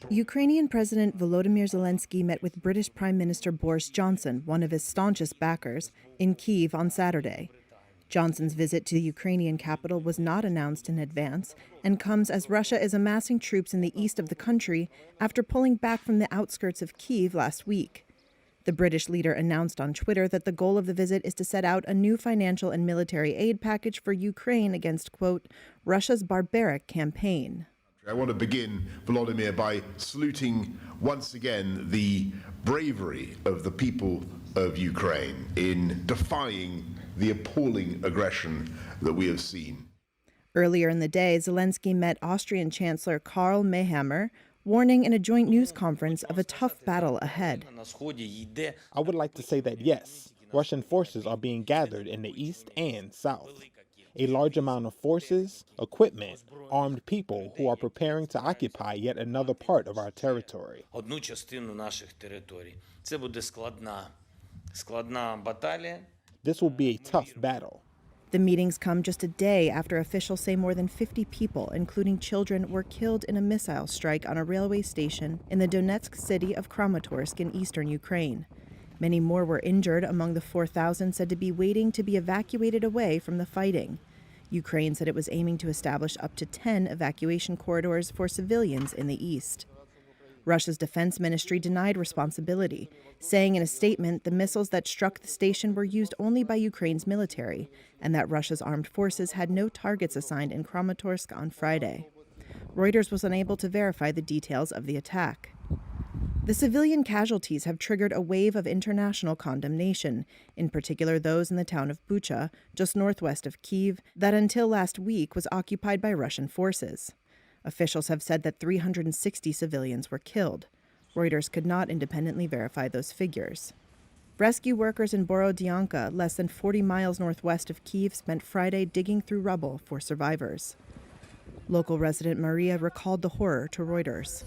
Ukrainian President Volodymyr Zelensky met with British Prime Minister Boris Johnson, one of his staunchest backers, in Kyiv on Saturday. Johnson's visit to the Ukrainian capital was not announced in advance and comes as Russia is amassing troops in the east of the country after pulling back from the outskirts of Kyiv last week. The British leader announced on Twitter that the goal of the visit is to set out a new financial and military aid package for Ukraine against, quote, Russia's barbaric campaign. I want to begin, Volodymyr, by saluting once again the bravery of the people of Ukraine in defying the appalling aggression that we have seen. Earlier in the day, Zelensky met Austrian Chancellor Karl Mayhammer, warning in a joint news conference of a tough battle ahead. I would like to say that yes, Russian forces are being gathered in the east and south. A large amount of forces, equipment, armed people who are preparing to occupy yet another part of our territory. This will be a tough battle. The meetings come just a day after officials say more than 50 people, including children, were killed in a missile strike on a railway station in the Donetsk city of Kramatorsk in eastern Ukraine. Many more were injured among the 4,000 said to be waiting to be evacuated away from the fighting. Ukraine said it was aiming to establish up to 10 evacuation corridors for civilians in the east. Russia's defense ministry denied responsibility, saying in a statement the missiles that struck the station were used only by Ukraine's military and that Russia's armed forces had no targets assigned in Kramatorsk on Friday. Reuters was unable to verify the details of the attack. The civilian casualties have triggered a wave of international condemnation, in particular those in the town of Bucha, just northwest of Kyiv, that until last week was occupied by Russian forces. Officials have said that 360 civilians were killed. Reuters could not independently verify those figures. Rescue workers in Borodyanka, less than 40 miles northwest of Kyiv, spent Friday digging through rubble for survivors. Local resident Maria recalled the horror to Reuters.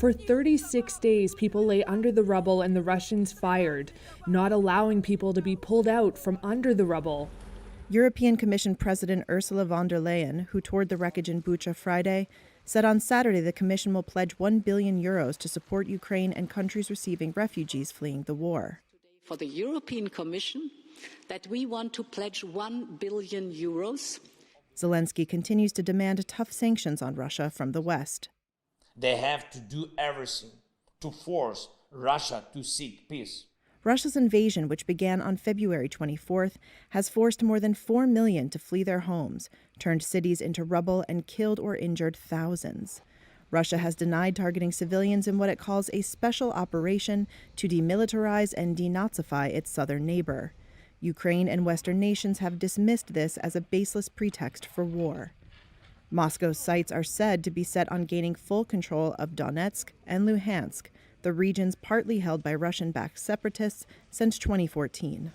For 36 days, people lay under the rubble and the Russians fired, not allowing people to be pulled out from under the rubble. European Commission President Ursula von der Leyen, who toured the wreckage in Bucha Friday, said on Saturday the Commission will pledge €1 billion to support Ukraine and countries receiving refugees fleeing the war. For the European Commission, that we want to pledge €1 billion. Zelensky continues to demand tough sanctions on Russia from the West. They have to do everything to force Russia to seek peace. Russia's invasion, which began on February 24th, has forced more than 4 million to flee their homes, turned cities into rubble, and killed or injured thousands. Russia has denied targeting civilians in what it calls a special operation to demilitarize and denazify its southern neighbor. Ukraine and Western nations have dismissed this as a baseless pretext for war. Moscow's sights are said to be set on gaining full control of Donetsk and Luhansk, the regions partly held by Russian-backed separatists since 2014.